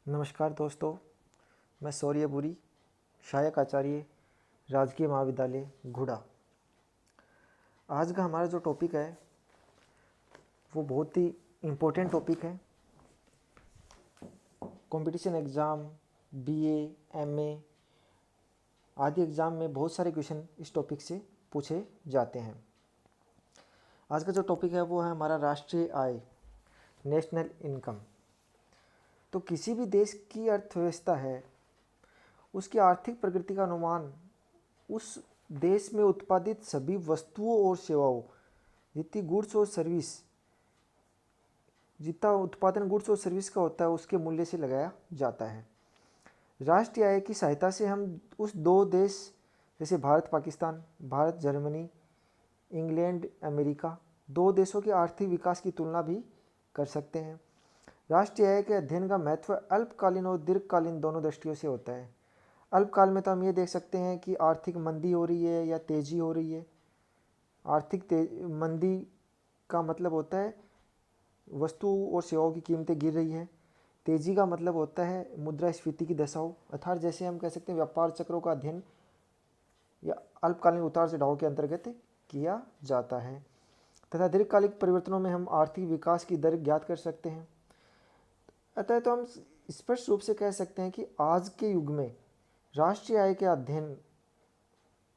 नमस्कार दोस्तों, मैं शौर्यपुरी, सहायक आचार्य, राजकीय महाविद्यालय घुड़ा। आज का हमारा जो टॉपिक है वो बहुत ही इम्पोर्टेंट टॉपिक है। कंपटीशन एग्ज़ाम, बीए, एमए आदि एग्ज़ाम में बहुत सारे क्वेश्चन इस टॉपिक से पूछे जाते हैं। आज का जो टॉपिक है वो है हमारा राष्ट्रीय आय, नेशनल इनकम। तो किसी भी देश की अर्थव्यवस्था है, उसकी आर्थिक प्रगति का अनुमान उस देश में उत्पादित सभी वस्तुओं और सेवाओं, जितनी गुड्स और सर्विस, जितना उत्पादन गुड्स और सर्विस का होता है उसके मूल्य से लगाया जाता है। राष्ट्रीय आय की सहायता से हम उस दो देश जैसे Bharat Pakistan, Bharat Germany, England America, दो देशों के आर्थिक विकास की तुलना भी कर सकते हैं। राष्ट्रीय आय के अध्ययन का महत्व अल्पकालीन और दीर्घकालीन दोनों दृष्टियों से होता है। अल्पकाल में तो हम ये देख सकते हैं कि आर्थिक मंदी हो रही है या तेज़ी हो रही है। आर्थिक मंदी का मतलब होता है वस्तु और सेवाओं की कीमतें गिर रही है। तेज़ी का मतलब होता है मुद्रास्फीति की दशा हो, अर्थात जैसे हम कह सकते हैं व्यापार चक्रों का अध्ययन या अल्पकालीन उतार चढ़ाव के अंतर्गत किया जाता है। तथा दीर्घकालिक परिवर्तनों में हम आर्थिक विकास की दर ज्ञात कर सकते हैं। अतः तो हम स्पष्ट रूप से कह सकते हैं कि आज के युग में राष्ट्रीय आय के अध्ययन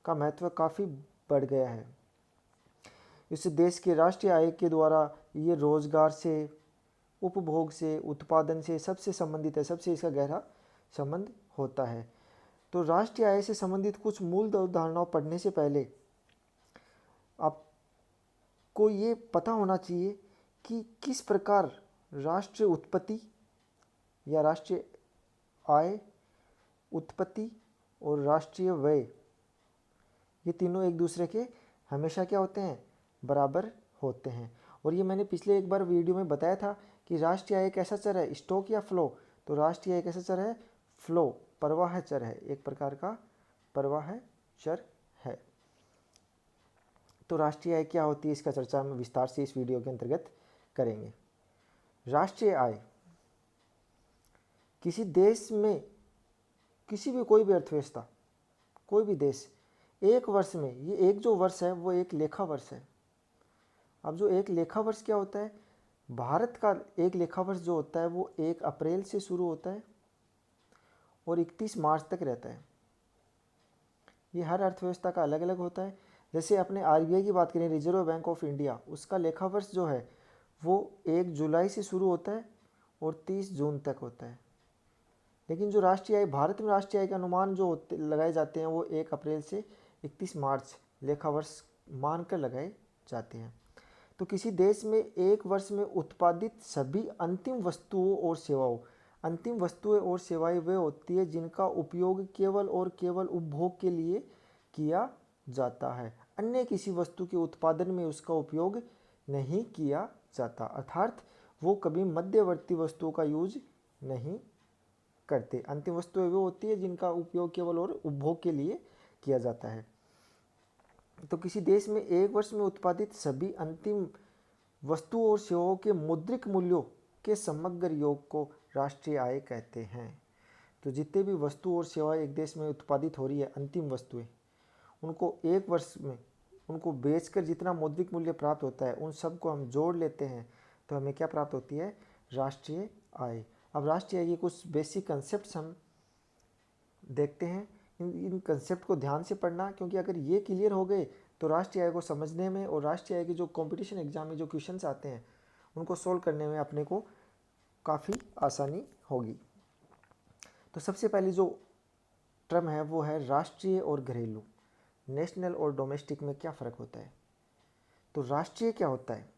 का महत्व काफ़ी बढ़ गया है। इस देश के राष्ट्रीय आय के द्वारा ये रोजगार से, उपभोग से, उत्पादन से सबसे संबंधित है, सबसे इसका गहरा संबंध होता है। तो राष्ट्रीय आय से संबंधित कुछ मूल अवधारणाओं पढ़ने से पहले आपको ये पता होना चाहिए कि किस प्रकार राष्ट्रीय उत्पत्ति या राष्ट्रीय आय, उत्पत्ति और राष्ट्रीय व्यय, ये तीनों एक दूसरे के हमेशा क्या होते हैं, बराबर होते हैं। और ये मैंने पिछले एक बार वीडियो में बताया था कि राष्ट्रीय आय कैसा चर है, स्टॉक या फ्लो। तो राष्ट्रीय आय कैसा चर है, फ्लो, प्रवाह चर है, एक प्रकार का प्रवाह चर है। तो राष्ट्रीय आय क्या होती है, इसका चर्चा हम विस्तार से इस वीडियो के अंतर्गत करेंगे। राष्ट्रीय आय किसी देश में, किसी भी कोई भी अर्थव्यवस्था, कोई भी देश एक वर्ष में, ये एक जो वर्ष है वो एक लेखा वर्ष है। अब जो एक लेखा वर्ष क्या होता है, भारत का एक लेखा वर्ष जो होता है वो 1 अप्रैल से शुरू होता है और 31 मार्च तक रहता है। ये हर अर्थव्यवस्था का अलग अलग होता है। जैसे अपने आरबीआई की बात करें, रिजर्व बैंक ऑफ इंडिया, उसका लेखा वर्ष जो है वो 1 जुलाई से शुरू होता है और 30 जून तक होता है। लेकिन जो राष्ट्रीय आय, भारत में राष्ट्रीय आय के अनुमान जो लगाए जाते हैं वो 1 अप्रैल से 31 मार्च लेखा वर्ष मानकर लगाए जाते हैं। तो किसी देश में एक वर्ष में उत्पादित सभी अंतिम वस्तुओं और सेवाओं, अंतिम वस्तुएं और सेवाएं वे होती है जिनका उपयोग केवल और केवल उपभोग के लिए किया जाता है, अन्य किसी वस्तु के उत्पादन में उसका उपयोग नहीं किया जाता। अर्थात वो कभी मध्यवर्ती वस्तुओं का यूज नहीं करते। अंतिम वस्तुएं वो होती है जिनका उपयोग केवल और उपभोग के लिए किया जाता है। तो किसी देश में एक वर्ष में उत्पादित सभी अंतिम वस्तुओं और सेवाओं के मौद्रिक मूल्यों के समग्र योग को राष्ट्रीय आय कहते हैं। तो जितने भी वस्तु और सेवाएं एक देश में उत्पादित हो रही है, अंतिम वस्तुएं, उनको एक वर्ष में उनको बेचकर जितना मौद्रिक मूल्य प्राप्त होता है उन सब को हम जोड़ लेते हैं तो हमें क्या प्राप्त होती है, राष्ट्रीय आय। अब राष्ट्रीय आय के कुछ बेसिक कंसेप्ट हम देखते हैं। इन कंसेप्ट को ध्यान से पढ़ना, क्योंकि अगर ये क्लियर हो गए तो राष्ट्रीय आय को समझने में और राष्ट्रीय आय के जो कंपटीशन एग्जाम में जो क्वेश्चंस आते हैं उनको सोल्व करने में अपने को काफ़ी आसानी होगी। तो सबसे पहली जो टर्म है वो है राष्ट्रीय और घरेलू। नेशनल और डोमेस्टिक में क्या फ़र्क होता है। तो राष्ट्रीय क्या होता है,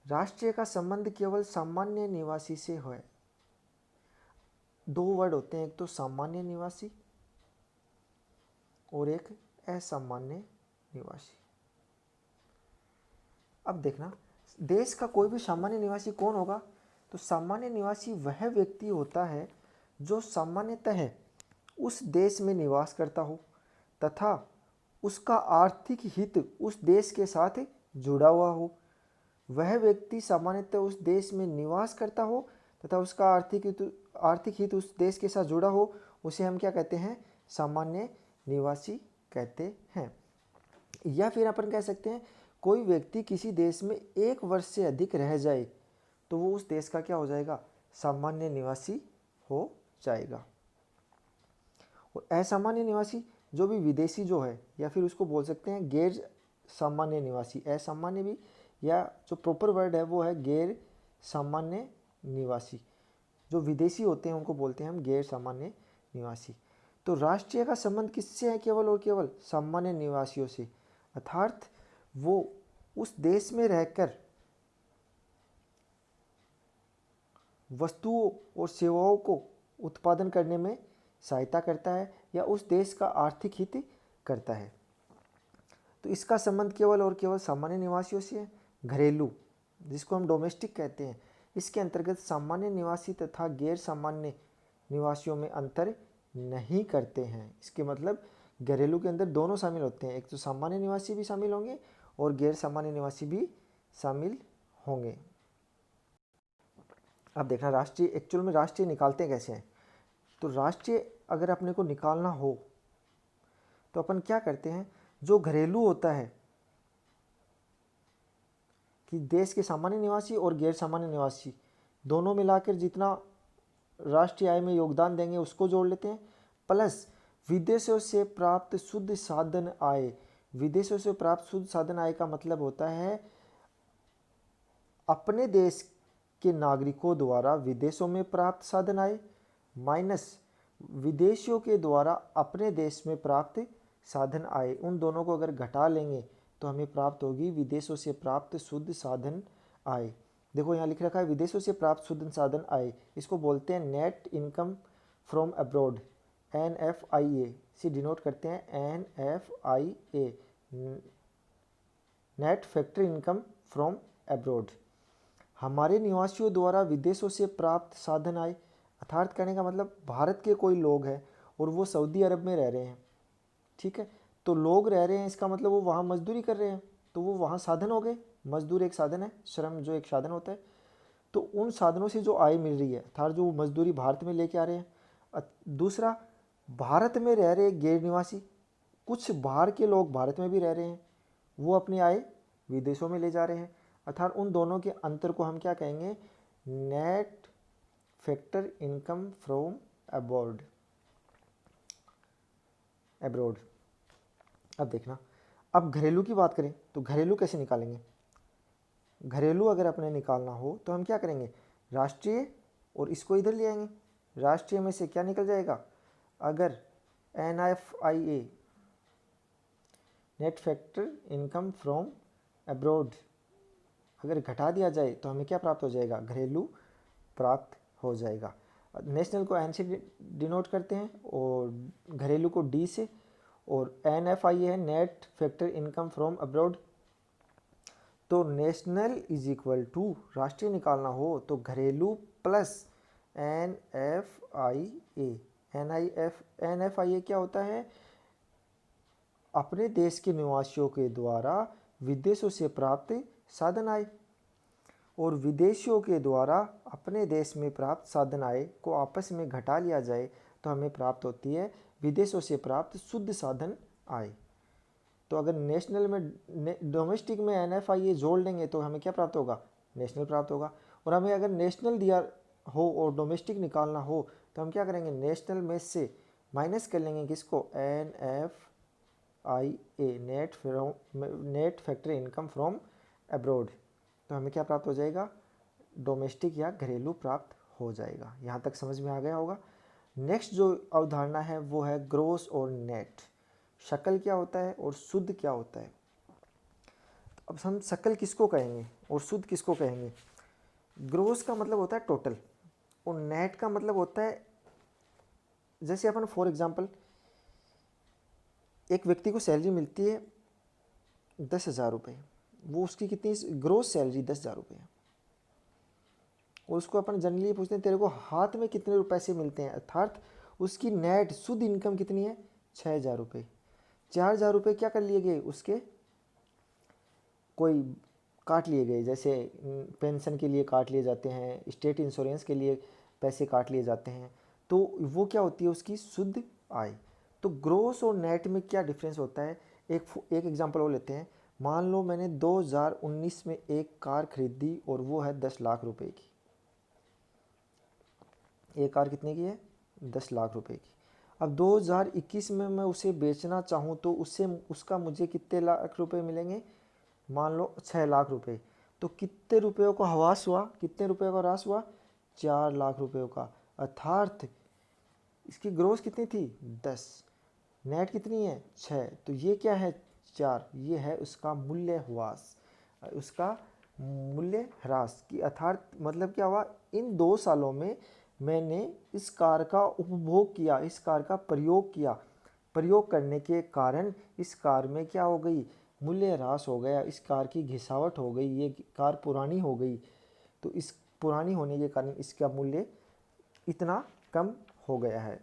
राष्ट्रीय का संबंध केवल सामान्य निवासी से है। दो वर्ड होते हैं, एक तो सामान्य निवासी और एक असामान्य निवासी। अब देखना, देश का कोई भी सामान्य निवासी कौन होगा, तो सामान्य निवासी वह व्यक्ति होता है जो सामान्यतः उस देश में निवास करता हो तथा उसका आर्थिक हित उस देश के साथ जुड़ा हुआ हो। वह व्यक्ति सामान्यतः उस देश में निवास करता हो तथा उसका आर्थिक हित उस देश के साथ जुड़ा हो, उसे हम क्या कहते हैं, सामान्य निवासी कहते हैं। या फिर अपन कह सकते हैं कोई व्यक्ति किसी देश में 1 वर्ष से अधिक रह जाए तो वो उस देश का क्या हो जाएगा, सामान्य निवासी हो जाएगा। और असामान्य निवासी जो भी विदेशी जो है, या फिर उसको बोल सकते हैं गैर सामान्य निवासी, असामान्य भी, या जो प्रॉपर वर्ड है वो है गैर सामान्य निवासी। जो विदेशी होते हैं उनको बोलते हैं हम गैर सामान्य निवासी। तो राष्ट्रीय का संबंध किससे है, केवल और केवल सामान्य निवासियों से, अर्थात वो उस देश में रहकर वस्तुओं और सेवाओं को उत्पादन करने में सहायता करता है या उस देश का आर्थिक हित करता है। तो इसका संबंध केवल और केवल सामान्य निवासियों से है। घरेलू, जिसको हम डोमेस्टिक कहते हैं, इसके अंतर्गत सामान्य निवासी तथा गैर सामान्य निवासियों में अंतर नहीं करते हैं। इसके मतलब घरेलू के अंदर दोनों शामिल होते हैं, एक तो सामान्य निवासी भी शामिल होंगे और गैर सामान्य निवासी भी शामिल होंगे। अब देखना राष्ट्रीय, एक्चुअल में राष्ट्रीय निकालते कैसे हैं। तो राष्ट्रीय अगर अपने को निकालना हो तो अपन क्या करते हैं, जो घरेलू होता है कि देश के सामान्य निवासी और गैर सामान्य निवासी दोनों मिलाकर जितना राष्ट्रीय आय में योगदान देंगे उसको जोड़ लेते हैं, प्लस विदेशों से प्राप्त शुद्ध साधन आय। विदेशों से प्राप्त शुद्ध साधन आय का मतलब होता है अपने देश के नागरिकों द्वारा विदेशों में प्राप्त साधन आय माइनस विदेशियों के द्वारा अपने देश में प्राप्त साधन आय। उन दोनों को अगर घटा लेंगे तो हमें प्राप्त होगी विदेशों से प्राप्त शुद्ध साधन आय। देखो यहाँ लिख रखा है विदेशों से प्राप्त शुद्ध साधन आय, इसको बोलते हैं net income from abroad, NFIA से डिनोट करते हैं NFIA, net factory income from abroad. हमारे निवासियों द्वारा विदेशों से प्राप्त साधन आय, अर्थात कहने का मतलब भारत के कोई लोग हैं और वो सऊदी अरब में रह रहे हैं, ठीक है, तो लोग रह रहे हैं इसका मतलब वो वहाँ मजदूरी कर रहे हैं, तो वो वहाँ साधन हो गए। मजदूर एक साधन है, श्रम जो एक साधन होता है, तो उन साधनों से जो आय मिल रही है अर्थात जो मजदूरी भारत में लेके आ रहे हैं। दूसरा, भारत में रह रहे गैर निवासी, कुछ बाहर के लोग भारत में भी रह रहे हैं, वो अपनी आय विदेशों में ले जा रहे हैं, अर्थात उन दोनों के अंतर को हम क्या कहेंगे, net factor income from abroad. अब देखना, अब घरेलू की बात करें तो घरेलू कैसे निकालेंगे। घरेलू अगर अपने निकालना हो तो हम क्या करेंगे, राष्ट्रीय और इसको इधर ले आएंगे। राष्ट्रीय में से क्या निकल जाएगा, अगर NFIA net factor income from abroad अगर घटा दिया जाए तो हमें क्या प्राप्त हो जाएगा, घरेलू प्राप्त हो जाएगा। नेशनल को N से डिनोट करते हैं और घरेलू को D से, और NFIA है net factor income from abroad. तो नेशनल इज इक्वल टू, राष्ट्रीय निकालना हो तो घरेलू प्लस NFIA। NFIA क्या होता है, अपने देश के निवासियों के द्वारा विदेशों से प्राप्त साधन आय, और विदेशियों के द्वारा अपने देश में प्राप्त साधन आय को आपस में घटा लिया जाए तो हमें प्राप्त होती है विदेशों से प्राप्त शुद्ध साधन आय। तो अगर नेशनल में डोमेस्टिक में NFIA जोड़ लेंगे तो हमें क्या प्राप्त होगा, नेशनल प्राप्त होगा। और हमें अगर नेशनल दिया हो और डोमेस्टिक निकालना हो तो हम क्या करेंगे, नेशनल में से माइनस कर लेंगे किसको, NFIA net factory income from abroad, तो हमें क्या प्राप्त हो जाएगा, डोमेस्टिक या घरेलू प्राप्त हो जाएगा। यहाँ तक समझ में आ गया होगा। नेक्स्ट जो अवधारणा है वो है ग्रोस और नेट। शकल क्या होता है और शुद्ध क्या होता है। अब हम शकल किसको कहेंगे और शुद्ध किसको कहेंगे। ग्रोस का मतलब होता है टोटल और नेट का मतलब होता है, जैसे अपन फॉर एग्जांपल एक व्यक्ति को सैलरी मिलती है 10,000 रुपये, वो उसकी कितनी ग्रोस सैलरी 10,000 रुपये है, और उसको अपन जनरली पूछते हैं तेरे को हाथ में कितने रुपए से मिलते हैं, अर्थात उसकी नेट शुद्ध इनकम कितनी है, 6,000 रुपये। 4,000 रुपये क्या कर लिए गए, उसके कोई काट लिए गए, जैसे पेंशन के लिए काट लिए जाते हैं, स्टेट इंश्योरेंस के लिए पैसे काट लिए जाते हैं, तो वो क्या होती है उसकी शुद्ध आय। तो ग्रोस और नेट में क्या डिफरेंस होता है, एक एग्जांपल और लेते हैं। मान लो मैंने 2019 में एक कार खरीदी और वो है 10 लाख रुपए की। एक कार कितने की है, 10 लाख रुपए की। अब 2021 में मैं उसे बेचना चाहूँ तो उसका मुझे कितने लाख रुपए मिलेंगे, मान लो 6 लाख रुपए। तो कितने रुपयों का ह्रास हुआ, कितने रुपयों का ह्रास हुआ, 4 लाख रुपयों का। अर्थात इसकी ग्रोस कितनी थी, 10, नेट कितनी है, 6। तो ये क्या है, 4, ये है उसका मूल्य ह्रास, उसका मूल्य ह्रास की। अर्थात मतलब क्या हुआ, इन 2 सालों में मैंने इस कार का उपभोग किया, इस कार का प्रयोग किया, प्रयोग करने के कारण इस कार में क्या हो गई, मूल्य ह्रास हो गया, इस कार की घिसावट हो गई, ये कार पुरानी हो गई। तो इस पुरानी होने के कारण इसका मूल्य इतना कम हो गया है।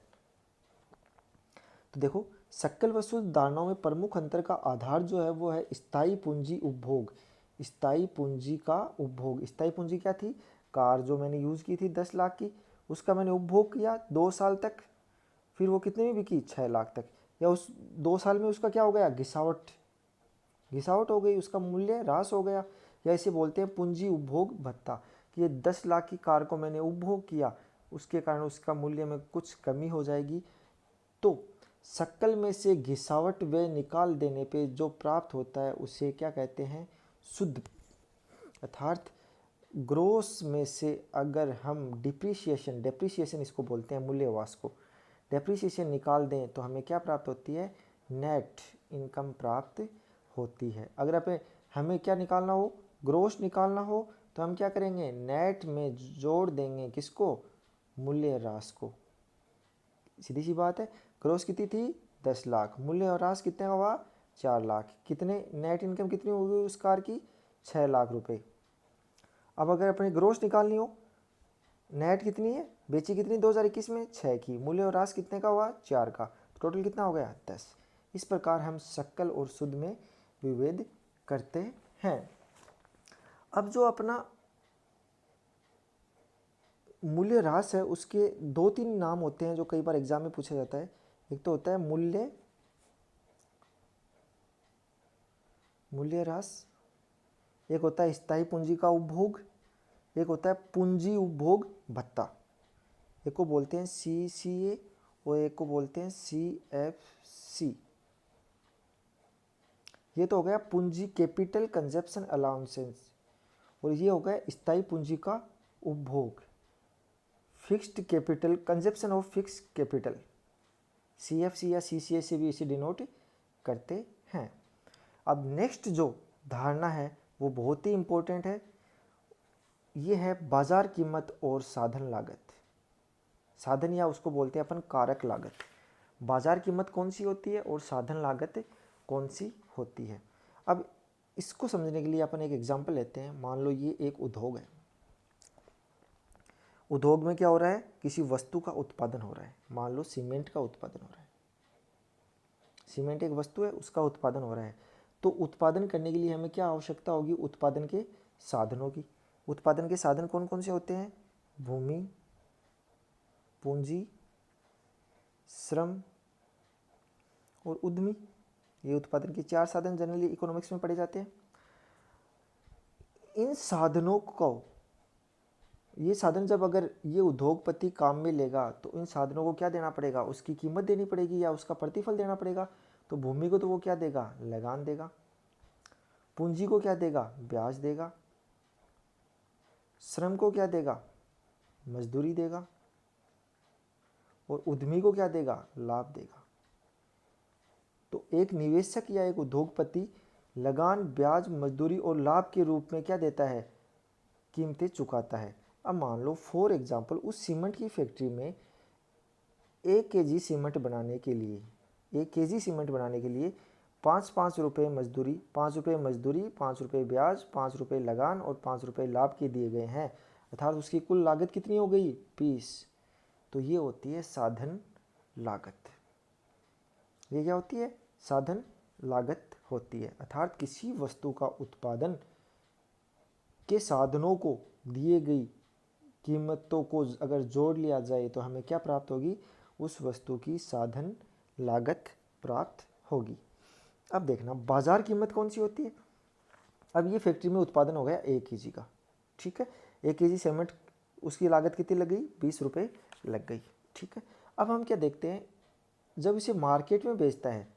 तो देखो, सकल व शुद्ध धारणाओं में प्रमुख अंतर का आधार जो है वो है स्थायी पूंजी उपभोग। स्थायी पूंजी का उपभोग, स्थायी पूंजी क्या थी, कार जो मैंने यूज़ की थी 10 लाख की, उसका मैंने उपभोग किया 2 साल तक, फिर वो कितने में बिकी, 6 लाख तक। या उस 2 साल में उसका क्या हो गया, घिसावट हो गई, उसका मूल्य ह्रास हो गया। या इसे बोलते हैं पूंजी उपभोग भत्ता, कि ये 10 लाख की कार को मैंने उपभोग किया, उसके कारण उसका मूल्य में कुछ कमी हो जाएगी। तो शक्ल में से घिसावट व निकाल देने पे जो प्राप्त होता है उसे क्या कहते हैं, शुद्ध। अर्थात ग्रोस में से अगर हम डेप्रिसिएशन इसको बोलते हैं, मूल्यह्रास को, डेप्रिसिएशन निकाल दें तो हमें क्या प्राप्त होती है, नेट इनकम प्राप्त होती है। अगर हमें क्या निकालना हो, ग्रोस निकालना हो, तो हम क्या करेंगे, नेट में जोड़ देंगे किसको, मूल्यह्रास को। सीधी सी बात है। ग्रोस कितनी थी, 10 लाख, मूल्यह्रास कितने का हुआ, 4 लाख। कितने, नेट इनकम कितनी होगी उस कार की, 6 लाख रुपए। अब अगर अपनी ग्रोस निकालनी हो, नेट कितनी है, बेची कितनी 2021 में, 6 की, मूल्यह्रास कितने का हुआ, 4 का, टोटल कितना हो गया, 10। इस प्रकार हम सकल और शुद्ध में विभेद करते हैं। अब जो अपना मूल्यह्रास है उसके 2-3 नाम होते हैं जो कई बार एग्जाम में पूछा जाता है। एक तो होता है मूल्यह्रास, एक होता है स्थायी पूंजी का उपभोग, एक होता है पूंजी उपभोग भत्ता। एक को बोलते हैं CCA और एक को बोलते हैं CFC। ये तो हो गया पूंजी कैपिटल कंजप्शन अलाउंसेस, और ये हो गया स्थायी पूंजी का उपभोग, fixed capital consumption of fixed capital. CFC या CCA से भी इसे डिनोट करते हैं। अब नेक्स्ट जो धारणा है वो बहुत ही इंपॉर्टेंट है, ये है बाजार कीमत और साधन लागत। साधन या उसको बोलते हैं अपन कारक लागत। बाजार कीमत कौन सी होती है और साधन लागत कौन सी होती है। अब इसको समझने के लिए अपन एक एग्जांपल लेते हैं। मान लो ये एक उद्योग है, उद्योग में क्या हो रहा है, किसी वस्तु का उत्पादन हो रहा है। मान लो सीमेंट का उत्पादन हो रहा है, सीमेंट एक वस्तु है, उसका उत्पादन हो रहा है। तो उत्पादन करने के लिए हमें क्या आवश्यकता होगी, उत्पादन के साधनों की। उत्पादन के साधन कौन कौन से होते हैं, भूमि, पूंजी, श्रम और उद्यमी। ये उत्पादन के 4 साधन जनरली इकोनॉमिक्स में पढ़े जाते हैं। इन साधनों को, ये साधन जब अगर ये उद्योगपति काम में लेगा तो इन साधनों को क्या देना पड़ेगा, उसकी कीमत देनी पड़ेगी या उसका प्रतिफल देना पड़ेगा। तो भूमि को तो वो क्या देगा, लगान देगा। पूंजी को क्या देगा, ब्याज देगा। श्रम को क्या देगा, मजदूरी देगा। और उद्यमी को क्या देगा, लाभ देगा। तो एक निवेशक या एक उद्योगपति लगान, ब्याज, मजदूरी और लाभ के रूप में क्या देता है, कीमतें चुकाता है। अब मान लो फॉर एग्जांपल उस सीमेंट की फैक्ट्री में 1 kg सीमेंट बनाने के लिए, 1 kg सीमेंट बनाने के लिए 5-5 रुपये मजदूरी, 5 रुपये मजदूरी, 5 रुपये ब्याज, 5 रुपये लगान और 5 रुपये लाभ के दिए गए हैं। अर्थात उसकी कुल लागत कितनी हो गई, 20। तो ये होती है साधन लागत। ये क्या होती है, साधन लागत होती है। अर्थात किसी वस्तु का उत्पादन के साधनों को दिए गई कीमतों को अगर जोड़ लिया जाए तो हमें क्या प्राप्त होगी, उस वस्तु की साधन लागत प्राप्त होगी। अब देखना बाजार कीमत कौन सी होती है। अब ये फैक्ट्री में उत्पादन हो गया 1 kg का, ठीक है, 1 kg सीमेंट, उसकी लागत कितनी लग गई, 20 रुपये लग गई, ठीक है। अब हम क्या देखते हैं, जब इसे मार्केट में बेचता है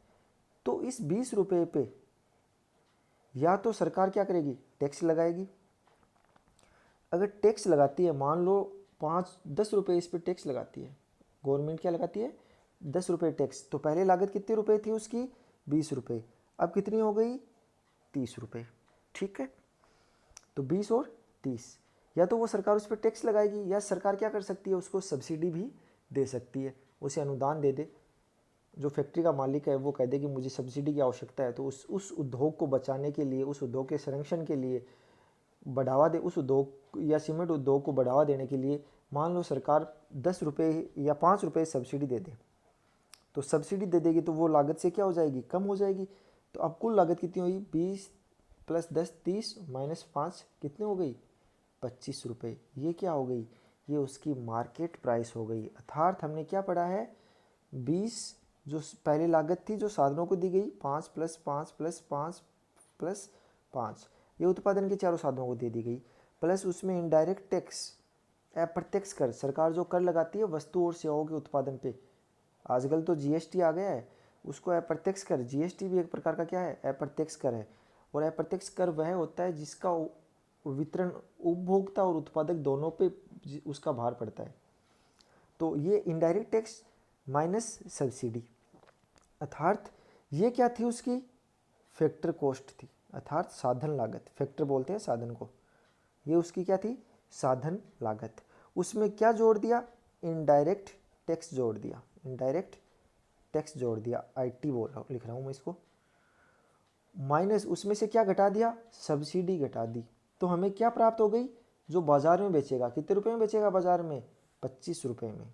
तो इस 20 रुपये पे या तो सरकार क्या करेगी, टैक्स लगाएगी। अगर टैक्स लगाती है, मान लो 5-10 रुपये इस पर टैक्स लगाती है गवर्नमेंट, क्या लगाती है, 10 रुपये टैक्स, तो पहले लागत कितने रुपए थी उसकी, 20 रुपये, अब कितनी हो गई, 30 रुपये, ठीक है। तो 20 और 30, या तो वो सरकार उस पर टैक्स लगाएगी, या सरकार क्या कर सकती है, उसको सब्सिडी भी दे सकती है, उसे अनुदान दे दे। जो फैक्ट्री का मालिक है वो कह दे कि मुझे सब्सिडी की आवश्यकता है, तो उस उद्योग को बचाने के लिए, उस उद्योग के संरक्षण के लिए, बढ़ावा दे, उस उद्योग या सीमेंट उद्योग को बढ़ावा देने के लिए मान लो सरकार 10 रुपये या 5 रुपये सब्सिडी दे दे, तो सब्सिडी दे देगी तो वो लागत से क्या हो जाएगी, कम हो जाएगी। तो अब कुल लागत कितनी हुई, 20 + 10 30 - 5 कितने हो गई, 25 रुपये। ये क्या हो गई, ये उसकी मार्केट प्राइस हो गई। अर्थात हमने क्या पढ़ा है, 20 जो पहले लागत थी जो साधनों को दी गई, 5 + 5 + 5 + 5, ये उत्पादन के चारों साधनों को दे दी गई, प्लस उसमें इनडायरेक्ट टैक्स, अप्रत्यक्ष कर, सरकार जो कर लगाती है वस्तु और सेवाओं के उत्पादन पे, आजकल तो जीएसटी आ गया है, उसको अप्रत्यक्ष कर, जीएसटी भी एक प्रकार का क्या है, अप्रत्यक्ष कर है। और अप्रत्यक्ष कर वह होता है जिसका वितरण उपभोक्ता और उत्पादक दोनों पे उसका भार पड़ता है। तो ये इनडायरेक्ट टैक्स माइनस सब्सिडी, अर्थात ये क्या थी उसकी, फैक्टर कॉस्ट थी, अर्थात साधन लागत, फैक्टर बोलते हैं साधन को, ये उसकी क्या थी, साधन लागत। उसमें क्या जोड़ दिया, इनडायरेक्ट टैक्स जोड़ दिया, इनडायरेक्ट टैक्स जोड़ दिया, आईटी बोल रहा हूँ, लिख रहा हूँ मैं इसको, माइनस उसमें से क्या घटा दिया, सब्सिडी घटा दी। तो हमें क्या प्राप्त हो गई, जो बाजार में बेचेगा, कितने रुपए में बेचेगा बाजार में, 25 रुपये में,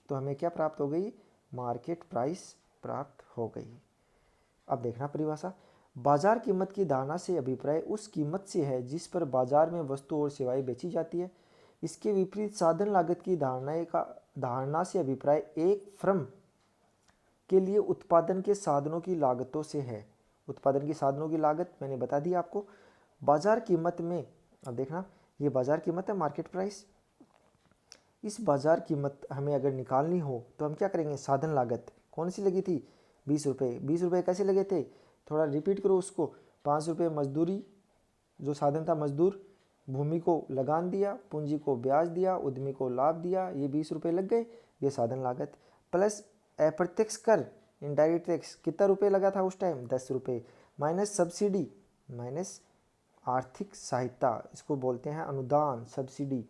तो हमें क्या प्राप्त हो गई, मार्केट प्राइस प्राप्त हो गई। अब देखना परिभाषा, बाजार कीमत की धारणा से अभिप्राय उस कीमत से है जिस पर बाजार में वस्तु और सेवाएं बेची जाती है। इसके विपरीत साधन लागत की धारणा से अभिप्राय एक फर्म के लिए उत्पादन के साधनों की लागतों से है। उत्पादन की साधनों की लागत मैंने बता दी आपको। बाजार कीमत में, अब देखना, ये बाजार कीमत है, मार्केट प्राइस। इस बाजार कीमत हमें अगर निकालनी हो तो हम क्या करेंगे, साधन लागत कौन सी लगी थी, 20 रुपये। 20 रुपये कैसे लगे थे, थोड़ा रिपीट करो उसको, 5 रुपये मजदूरी, जो साधन था मजदूर, भूमि को लगान दिया, पूंजी को ब्याज दिया, उद्यमी को लाभ दिया, ये 20 रुपये लग गए, ये साधन लागत, प्लस अप्रत्यक्ष कर, इनडायरेक्ट टैक्स कितना रुपये लगा था उस टाइम, 10 रुपये, माइनस सब्सिडी, माइनस आर्थिक सहायता, इसको बोलते हैं अनुदान, सब्सिडी,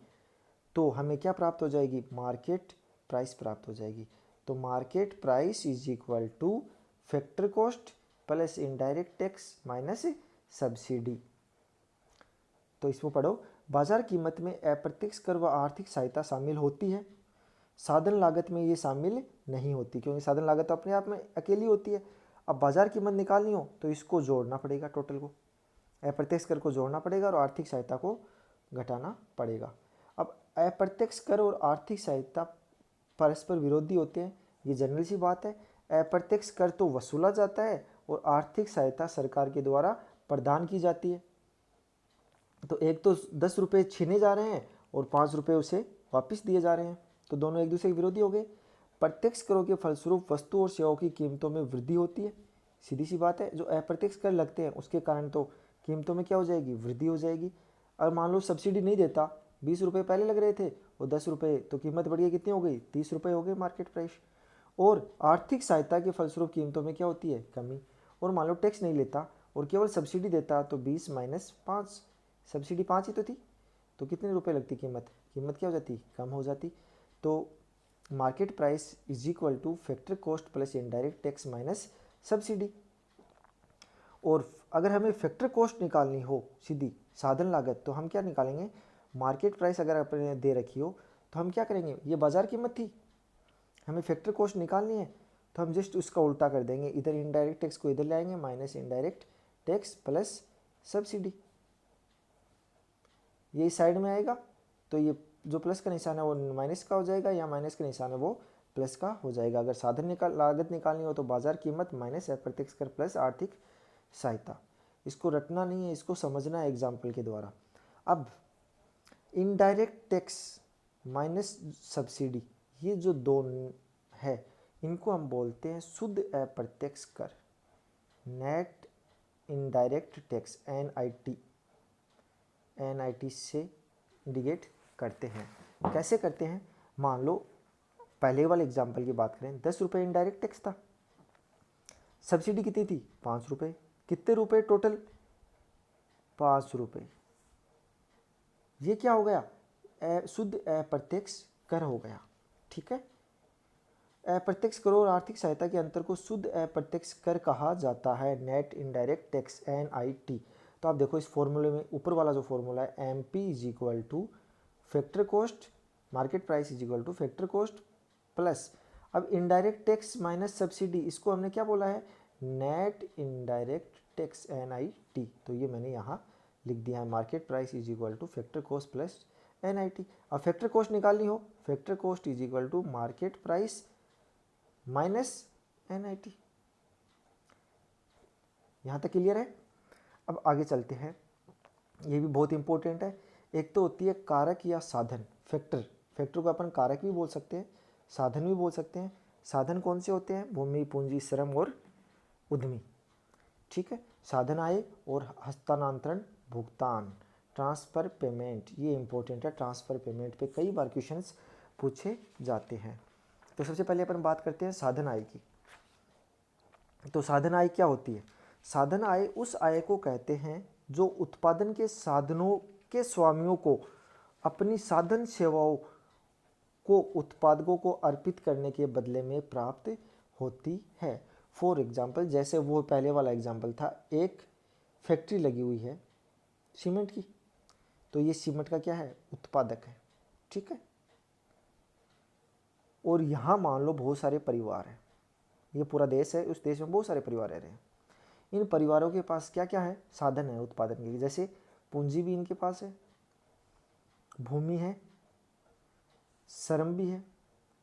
तो हमें क्या प्राप्त हो जाएगी, मार्केट प्राइस प्राप्त हो जाएगी। तो market price is equal to factor cost plus indirect tax minus subsidy. तो इसको पढ़ो, बाजार कीमत में अप्रत्यक्ष कर व आर्थिक सहायता शामिल होती है, साधन लागत में ये शामिल नहीं होती, क्योंकि साधन लागत तो अपने आप में अकेली होती है। अब बाजार कीमत निकालनी हो तो इसको जोड़ना पड़ेगा, टोटल को, अप्रत्यक्ष कर को जोड़ना पड़ेगा और आर्थिक सहायता को घटाना पड़ेगा। अब अप्रत्यक्ष कर और आर्थिक सहायता परस्पर विरोधी होते हैं, ये जनरल सी बात है। अप्रत्यक्ष कर तो वसूला जाता है और आर्थिक सहायता सरकार के द्वारा प्रदान की जाती है। तो एक तो 10 रुपये छीने जा रहे हैं और 5 रुपये उसे वापस दिए जा रहे हैं, तो दोनों एक दूसरे के विरोधी हो गए। प्रत्यक्ष करों के फलस्वरूप वस्तु और सेवाओं की कीमतों में वृद्धि होती है, सीधी सी बात है। जो अप्रत्यक्ष कर लगते हैं उसके कारण तो कीमतों में क्या हो जाएगी, वृद्धि हो जाएगी। और मान लो सब्सिडी नहीं देता, 20 रुपये पहले लग रहे थे और 10 रुपये, तो कीमत बढ़ गई, कितनी हो गई, 30 रुपये हो गए मार्केट प्राइस। और आर्थिक सहायता के फलस्वरूप कीमतों में क्या होती है, कमी। और मान लो टैक्स नहीं लेता और केवल सब्सिडी देता तो 20 - 5, सब्सिडी 5 ही तो थी, तो कितने रुपए लगती, कीमत क्या हो जाती, कम हो जाती। तो market price is equal to factor cost plus indirect tax minus subsidy. और अगर हमें फैक्टर कॉस्ट निकालनी हो सीधी, साधन लागत, तो हम क्या निकालेंगे, मार्केट प्राइस अगर अपने दे रखी हो तो हम क्या करेंगे, ये बाजार कीमत थी, हमें फैक्टर कॉस्ट निकालनी है, तो हम जस्ट उसका उल्टा कर देंगे, इधर इनडायरेक्ट टैक्स को इधर लाएंगे, minus indirect tax plus subsidy. ये इस साइड में आएगा तो ये जो प्लस का निशान है वो माइनस का हो जाएगा, या माइनस का निशान है वो प्लस का हो जाएगा। अगर साधन लागत निकालनी हो तो बाजार कीमत माइनस अप्रत्यक्ष कर प्लस आर्थिक सहायता। इसको रटना नहीं है, इसको समझना है एग्जाम्पल के द्वारा। अब इनडायरेक्ट टैक्स माइनस सब्सिडी, ये जो दो है इनको हम बोलते हैं शुद्ध अप्रत्यक्ष कर, नेट इनडायरेक्ट टैक्स, NIT से इंडिकेट करते हैं। कैसे करते हैं? मान लो पहले वाले एग्जाम्पल की बात करें, 10 रुपये इनडायरेक्ट टैक्स था, सब्सिडी कितनी थी? 5 रुपये। कितने रुपए टोटल? 5 रुपये। ये क्या हो गया? शुद्ध अप्रत्यक्ष कर हो गया। ठीक है, अप्रत्यक्ष कर और आर्थिक सहायता के अंतर को शुद्ध अप्रत्यक्ष कर कहा जाता है, नेट इनडायरेक्ट टैक्स, NIT। तो आप देखो इस फॉर्मूले में ऊपर वाला जो फॉर्मूला है, MP is equal to factor cost, market price is equal to factor cost plus, अब इनडायरेक्ट टैक्स माइनस सब्सिडी, इसको हमने क्या बोला है? Net indirect tax, NIT। तो ये मैंने यहाँ लिख दिया है, market price is equal to factor cost plus NIT। अब फैक्टर कॉस्ट निकालनी हो, factor cost is equal to market price minus NIT। यहाँ तक क्लियर है? अब आगे चलते हैं, ये भी बहुत इंपॉर्टेंट है। एक तो होती है कारक या साधन, फैक्टर। फैक्टर को अपन कारक भी बोल सकते हैं, साधन भी बोल सकते हैं। साधन कौन से होते हैं? भूमि, पूंजी, श्रम और उद्यमी। ठीक है, साधन आए और हस्तांतरण, भुगतान, ट्रांसफर पेमेंट, ये इंपॉर्टेंट है। ट्रांसफर पेमेंट पे कई बार क्वेश्चंस पूछे जाते हैं। तो सबसे पहले अपन बात करते हैं साधन आय की। तो साधन आय क्या होती है? साधन आय उस आय को कहते हैं जो उत्पादन के साधनों के स्वामियों को अपनी साधन सेवाओं को उत्पादकों को अर्पित करने के बदले में प्राप्त होती है। फॉर एग्जाम्पल, जैसे वो पहले वाला एग्जाम्पल था, एक फैक्ट्री लगी हुई है सीमेंट की, तो ये सीमेंट का क्या है? उत्पादक है। ठीक है, और यहाँ मान लो बहुत सारे परिवार हैं, ये पूरा देश है, उस देश में बहुत सारे परिवार रह रहे हैं। इन परिवारों के पास क्या क्या है? साधन है उत्पादन के, जैसे पूंजी भी इनके पास है, भूमि है, श्रम भी है।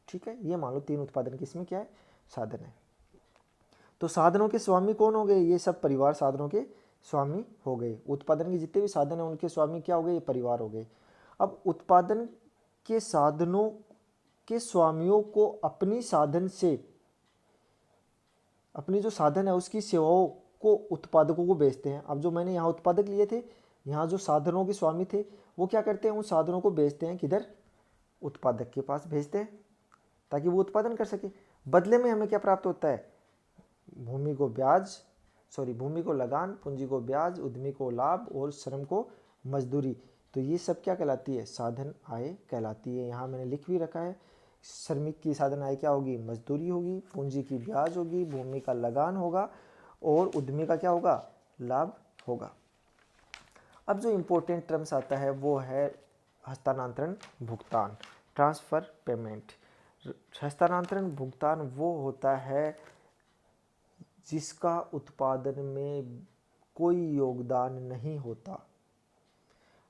ठीक है, ये मान लो 3 उत्पादन के इसमें क्या है? साधन है। तो साधनों के स्वामी कौन हो गए? ये सब परिवार साधनों के स्वामी हो गए। उत्पादन के जितने भी साधन हैं उनके स्वामी क्या हो गए? ये परिवार हो गए। अब उत्पादन के साधनों के स्वामियों को अपनी साधन से, अपनी जो साधन है उसकी सेवाओं को उत्पादकों को बेचते हैं। अब जो मैंने यहाँ उत्पादक लिए थे, यहाँ जो साधनों के स्वामी थे, वो क्या करते हैं? उन साधनों को बेचते हैं किधर? उत्पादक के पास भेजते हैं ताकि वो उत्पादन कर सके। बदले में हमें क्या प्राप्त होता है? भूमि को लगान, पूंजी को ब्याज, उद्यमी को लाभ और श्रम को मजदूरी। तो ये सब क्या कहलाती है? साधन आय कहलाती है। यहाँ मैंने लिख भी रखा है, श्रमिक की साधन आय क्या होगी? मजदूरी होगी, पूंजी की ब्याज होगी, भूमि का लगान होगा और उद्यमी का क्या होगा? लाभ होगा। अब जो इम्पोर्टेंट टर्म्स आता है वो है हस्तांतरण, भुगतान, ट्रांसफर पेमेंट। हस्तांतरण भुगतान वो होता है जिसका उत्पादन में कोई योगदान नहीं होता,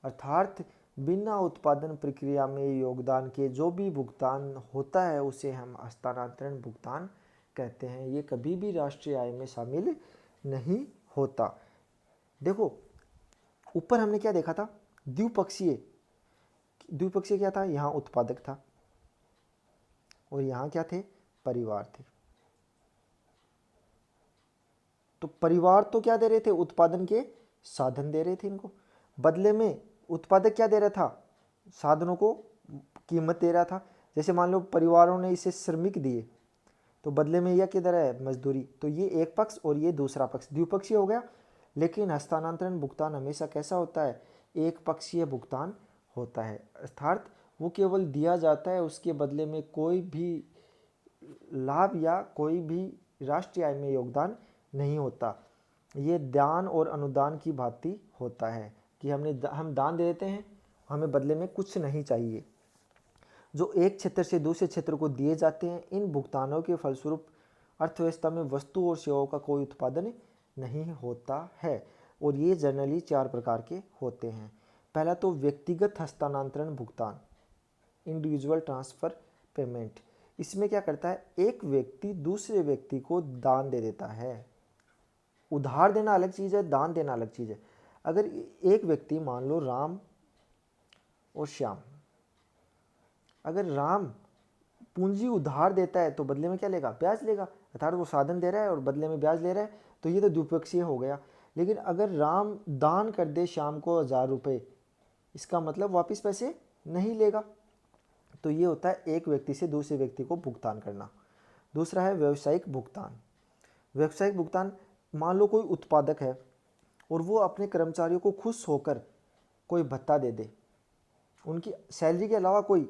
अर्थात बिना उत्पादन प्रक्रिया में योगदान के जो भी भुगतान होता है उसे हम हस्तांतरण भुगतान कहते हैं। ये कभी भी राष्ट्रीय आय में शामिल नहीं होता। देखो ऊपर हमने क्या देखा था? द्विपक्षीय। द्विपक्षीय क्या था? यहाँ उत्पादक था और यहाँ क्या थे? परिवार थे। तो परिवार तो क्या दे रहे थे? उत्पादन के साधन दे रहे थे इनको। बदले में उत्पादक क्या दे रहा था? साधनों को कीमत दे रहा था। जैसे मान लो परिवारों ने इसे श्रमिक दिए तो बदले में यह किधर है? मजदूरी। तो ये एक पक्ष और ये दूसरा पक्ष, द्विपक्षीय हो गया। लेकिन हस्तांतरण भुगतान हमेशा कैसा होता है? एक पक्षीय भुगतान होता है, अर्थात वो केवल दिया जाता है, उसके बदले में कोई भी लाभ या कोई भी राष्ट्रीय आय में योगदान नहीं होता। ये दान और अनुदान की भांति होता है कि हम दान दे देते हैं, हमें बदले में कुछ नहीं चाहिए। जो एक क्षेत्र से दूसरे क्षेत्र को दिए जाते हैं, इन भुगतानों के फलस्वरूप अर्थव्यवस्था में वस्तु और सेवाओं का कोई उत्पादन नहीं होता है। और ये जनरली 4 प्रकार के होते हैं। पहला तो व्यक्तिगत हस्तांतरण भुगतान, इंडिविजुअल ट्रांसफर पेमेंट। इसमें क्या करता है, एक व्यक्ति दूसरे व्यक्ति को दान दे देता है। उधार देना अलग चीज़ है, दान देना अलग चीज़ है। अगर एक व्यक्ति, मान लो राम और श्याम, अगर राम पूंजी उधार देता है तो बदले में क्या लेगा, ब्याज लेगा, अर्थात वो साधन दे रहा है और बदले में ब्याज ले रहा है, तो ये तो द्विपक्षीय हो गया। लेकिन अगर राम दान कर दे श्याम को 1000 रुपये, इसका मतलब वापस पैसे नहीं लेगा। तो ये होता है एक व्यक्ति से दूसरे व्यक्ति को भुगतान करना। दूसरा है व्यावसायिक भुगतान। व्यावसायिक भुगतान, मान लो कोई उत्पादक है और वो अपने कर्मचारियों को खुश होकर कोई भत्ता दे दे, उनकी सैलरी के अलावा कोई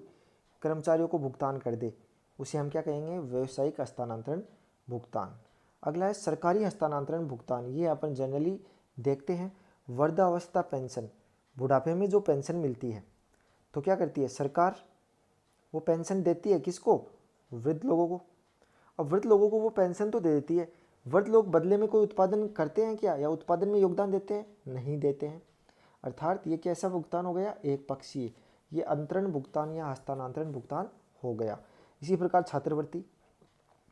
कर्मचारियों को भुगतान कर दे, उसे हम क्या कहेंगे, व्यावसायिक हस्तांतरण भुगतान। अगला है सरकारी हस्तांतरण भुगतान। ये अपन जनरली देखते हैं, वृद्धावस्था पेंशन, बुढ़ापे में जो पेंशन मिलती है तो क्या करती है सरकार, वो पेंशन देती है किसको, वृद्ध लोगों को। अब वृद्ध लोगों को वो पेंशन तो दे देती है, वृद्ध लोग बदले में कोई उत्पादन करते हैं क्या, या उत्पादन में योगदान देते हैं, नहीं देते हैं। अर्थात ये कैसा भुगतान हो गया, एक पक्षीय, ये अंतरण भुगतान या हस्तांतरण भुगतान हो गया। इसी प्रकार छात्रवृत्ति,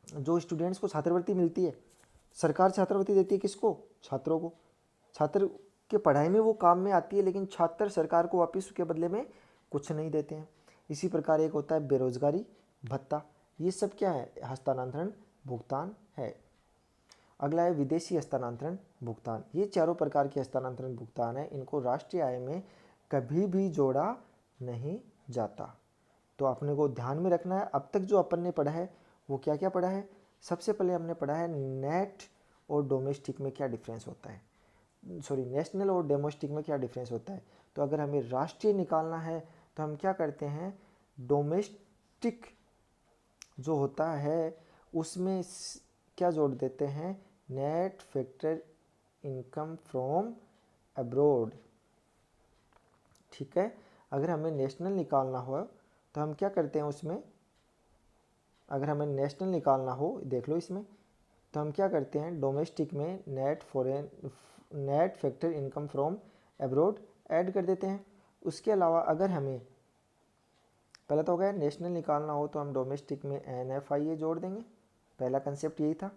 जो स्टूडेंट्स को छात्रवृत्ति मिलती है, सरकार छात्रवृत्ति देती है किसको, छात्रों को। छात्र के पढ़ाई में वो काम में आती है, लेकिन छात्र सरकार को वापस उसके बदले में कुछ नहीं देते हैं। इसी प्रकार एक होता है बेरोजगारी भत्ता। ये सब क्या है, हस्तांतरण भुगतान है। अगला है विदेशी हस्तांतरण भुगतान। ये चारों प्रकार के हस्तांतरण भुगतान है, इनको राष्ट्रीय आय में कभी भी जोड़ा नहीं जाता। तो अपने को ध्यान में रखना है। अब तक जो अपन ने पढ़ा है वो क्या क्या पढ़ा है, सबसे पहले हमने पढ़ा है नेट और डोमेस्टिक में क्या डिफरेंस होता है, नेशनल और डोमेस्टिक में क्या डिफरेंस होता है। तो अगर हमें राष्ट्रीय निकालना है तो हम क्या करते हैं, डोमेस्टिक जो होता है उसमें क्या जोड़ देते हैं, net factor income from abroad. ठीक है, अगर हमें नेशनल निकालना हो तो हम क्या करते हैं उसमें, अगर हमें नेशनल निकालना हो, देख लो इसमें, तो हम क्या करते हैं डोमेस्टिक में net factor income from abroad add कर देते हैं। उसके अलावा अगर हमें, पहला तो हो गया नेशनल निकालना हो तो हम डोमेस्टिक में NFIA जोड़ देंगे, पहला कंसेप्ट यही था।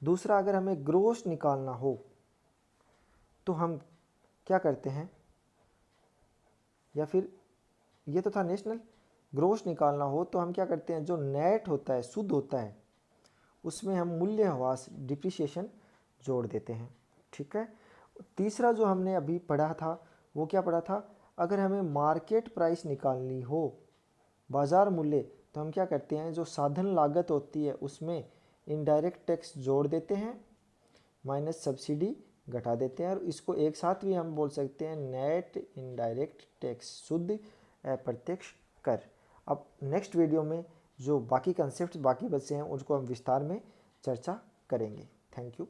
दूसरा, अगर हमें ग्रोस निकालना हो तो हम क्या करते हैं, या फिर ये तो था नेशनल, ग्रोस निकालना हो तो हम क्या करते हैं, जो नेट होता है, शुद्ध होता है, उसमें हम मूल्यह्रास डिप्रिसिएशन जोड़ देते हैं। ठीक है, तीसरा जो हमने अभी पढ़ा था वो क्या पढ़ा था, अगर हमें मार्केट प्राइस निकालनी हो, बाजार मूल्य, तो हम क्या करते हैं, जो साधन लागत होती है उसमें इनडायरेक्ट टैक्स जोड़ देते हैं, माइनस सब्सिडी घटा देते हैं, और इसको एक साथ भी हम बोल सकते हैं नेट इनडायरेक्ट टैक्स, शुद्ध अप्रत्यक्ष कर। अब नेक्स्ट वीडियो में जो बाकी कंसेप्ट बाकी बचे हैं उसको हम विस्तार में चर्चा करेंगे। Thank you.